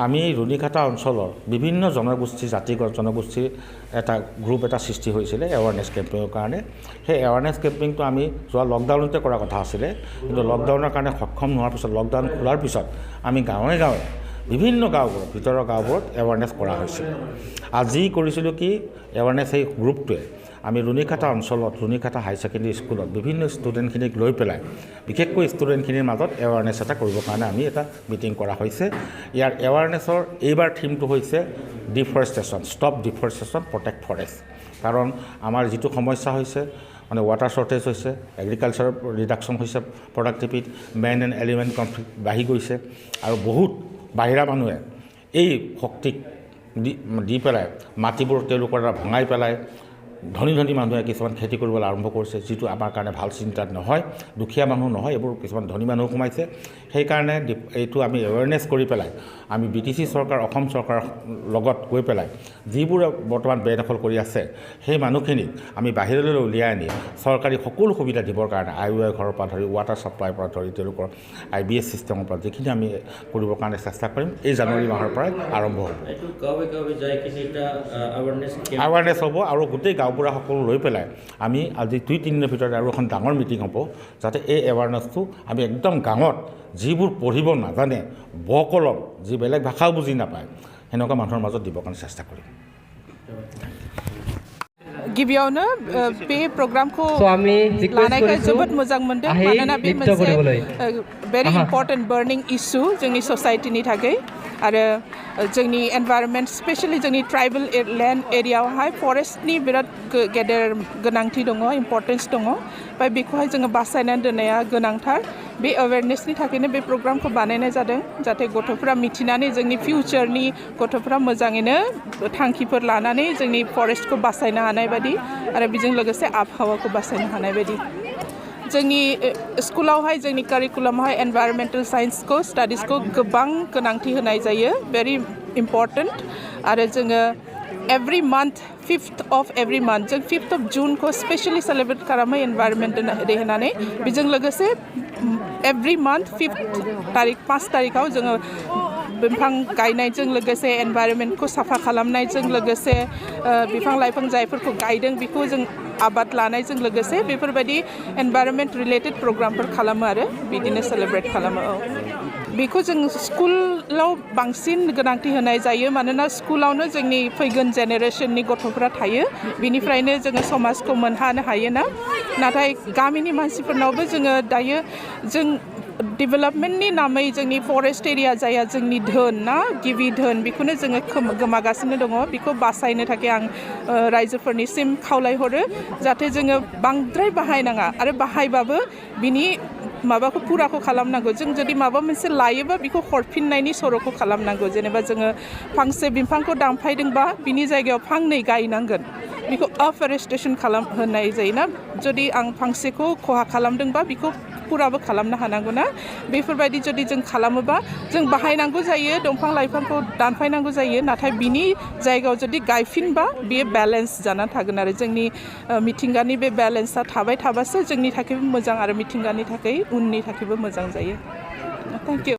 আমি ৰুণিখাটা অঞ্চলৰ বিভিন্ন জনগোষ্ঠী জাতিগত জনগোষ্ঠীৰ এটা গ্ৰুপ এটা সৃষ্টি হৈছিলে এৱাৰনেছ কেম্পেইনৰ কাৰণে সেই এৱাৰনেছ কেম্পেইনটো আমি যোৱা লকডাউনতে কৰা কথা আছিলে কিন্তু লকডাউনৰ কাৰণে সক্ষম নোহোৱাৰ পিছত লকডাউন খোলাৰ পিছত আমি গাঁৱে গাঁৱে বিভিন্ন গাঁওবোৰত ভিতৰৰ গাঁওবোৰত এৱাৰনেছ কৰা হৈছিল আজি কৰিছিলোঁ কি এৱাৰনেছ সেই গ্ৰুপটোৱে আমি ৰুণিখাটা অঞ্চলত ৰুণিখাটা হাই ছেকেণ্ডেৰী স্কুলত বিভিন্ন ষ্টুডেণ্টখিনিক লৈ পেলাই বিশেষকৈ ষ্টুডেণ্টখিনিৰ মাজত এৱাৰনেছ এটা কৰিবৰ কাৰণে আমি এটা মিটিং কৰা হৈছে ইয়াৰ এৱাৰনেছৰ এইবাৰ থিমটো হৈছে deforestation stop deforestation protect forest কাৰণ আমাৰ যিটো সমস্যা হৈছে মানে ৱাটাৰ শ্বৰ্টেজ হৈছে এগ্ৰিকালচাৰৰ ৰিডাকশ্যন হৈছে productivity man and element conflict বাঢ়ি গৈছে আৰু বহুত বাহিৰা মানুহে এই শক্তিক দি পেলাই মাটিবোৰ তেওঁলোকৰ দ্বাৰা ভঙাই পেলাই ধনী ধনী মানুহে কিছুমান খেতি কৰিবলৈ আৰম্ভ কৰিছে যিটো আমাৰ কাৰণে ভাল চিন্তা নহয় দুখীয়া মানুহ নহয় এইবোৰ কিছুমান ধনী মানুহ সোমাইছে সেইকাৰণে এইটো আমি এৱাৰনেছ কৰি পেলাই আমি BTC চৰকাৰ অসম চৰকাৰৰ লগত গৈ পেলাই যিবোৰ বৰ্তমান বেদখল কৰি আছে সেই মানুহখিনিক আমি বাহিৰলৈ উলিয়াই আনি চৰকাৰী সকলো সুবিধা দিবৰ কাৰণে IOI ঘৰৰ পৰা ধৰি ৱাটাৰ ছাপ্লাইৰ পৰা ধৰি তেওঁলোকৰ IBS ছিষ্টেমৰ পৰা যিখিনি আমি কৰিবৰ কাৰণে চেষ্টা কৰিম এই জানুৱাৰী মাহৰ পৰাই আৰম্ভ হ'ব এৱাৰনেছ হ'ব আৰু গোটেই গাঁওবুঢ়া সকলো লৈ পেলাই আমি আজি 2-3 দিনৰ ভিতৰত আৰু এখন ডাঙৰ মিটিং হ'ব যাতে এই এৱাৰনেছটো আমি একদম গাঁৱত যিবোৰ পঢ়িব নাজানে বকলম যি বেলেগ ভাষাও বুজি নাপায় সেনেকুৱা মানুহৰ মাজত দিবৰ কাৰণে চেষ্টা কৰিম गिबियावनो बे प्रग्रामखौ लानायखौ जोबोद मोजां मोनदों मानोना बे मोनसे भेरि इम्पर्टेन्ट बार्निं इस्यु जोंनि ससाइटिनि थाखाय आरो जोंनि एनभायरनमेन्ट स्पेशली जोंनि ट्राइबेल लेन्ड एरियायावहाय फरेस्टनि बिराद गेदेर गोनांथि दङ इम्पर्टेन्स दङ ओमफ्राय बेखौहाय जोङो बासायनानै दोननाया गोनांथार बे एवेयारनेसनि थाखायनो बे प्रग्रामखौ बानायनाय जादों जाहाथे गथ'फोरा मिथिनानै जोंनि फिउचारनि गथ'फोरा मोजाङैनो थांखिफोर लानानै जोंनि फरेस्टखौ बासायनो हानाय बायदि आरो बेजों लोगोसे आबहावाखौ बासायनो हानाय बायदि जोंनि स्कुलावहाय जोंनि कारिकुलामावहाय एनभायरनमेन्टेल साइन्सखौ स्टाडिसखौ गोबां गोनांथि होनाय जायो भेरि इम्पर्टेन्ट आरो जोङो every month 5th of every month जों 5th of June को स्पेशली सेलिब्रेट खालामो एनभायरनमेन्ट डे होननानै बेजों लोगोसे एभ्रि मान्थ 5 तारिखाव जोङो बिफां गायनायजों लोगोसे एनभायरनमेन्टखौ साफा खालामनायजों लोगोसे बिफां लाइफां जायफोरखौ गायदों बेखौ जों आबाद लानायजों लोगोसे बेफोरबायदि एनभायरनमेन्ट रिलेटेड प्रग्रामफोर खालामो आरो बिदिनो सेलिब्रेट खालामो बेखौ जों स्कुलाव बांसिन गोनांथि होनाय जायो मानोना स्कुलावनो जोंनि फैगोन जेनेरेशननि गथ'फोरा थायो बिनिफ्रायनो जोङो समाजखौ मोनहानो हायोना नाथाय गामिनि मानसिफोरनावबो जोङो दायो जों डेभेलपमेन्टनि नामै जोंनि फरेस्ट एरिया जाया जोंनि धोन ना गिबि धोन बेखौनो जोङो गोमागासिनो दङ बेखौ बासायनो थाखाय आं रायजोफोरनिसिम खावलायहरो जाहाथे जोङो बांद्राय बाहायनाङा आरो बाहायबाबो बिनि माबाखौ पुराखौ खालामनांगौ जों जुदि माबा मोनसे लायोबा बेखौ हरफिननायनि सर'खौ खालामनांगौ जेनेबा जोङो फांसे बिफांखौ दानफायदोंबा बिनि जायगायाव फांनै गायनांगोन बेखौ अफरेस्टेसन होनाय जायोना जुदि आं फांसेखौ खहा खालामदोंबा बेखौ पुराबो खालामनो हानांगौ ना बेफोरबायदि जुदि जों खालामोबा जों बाहायनांगौ जायो दंफां लाइफांखौ दानफायनांगौ जायो नाथाय बिनि जायगायाव जुदि गायफिनबा बेयो बेलेन्स जानानै थागोन आरो जोंनि मिथिंगानि बे बेलेन्सआ थाबाय थाबासो जोंनि थाखायबो मोजां आरो मिथिंगानि थाखाय उननि थाखायबो मोजां जायो थेंक इउ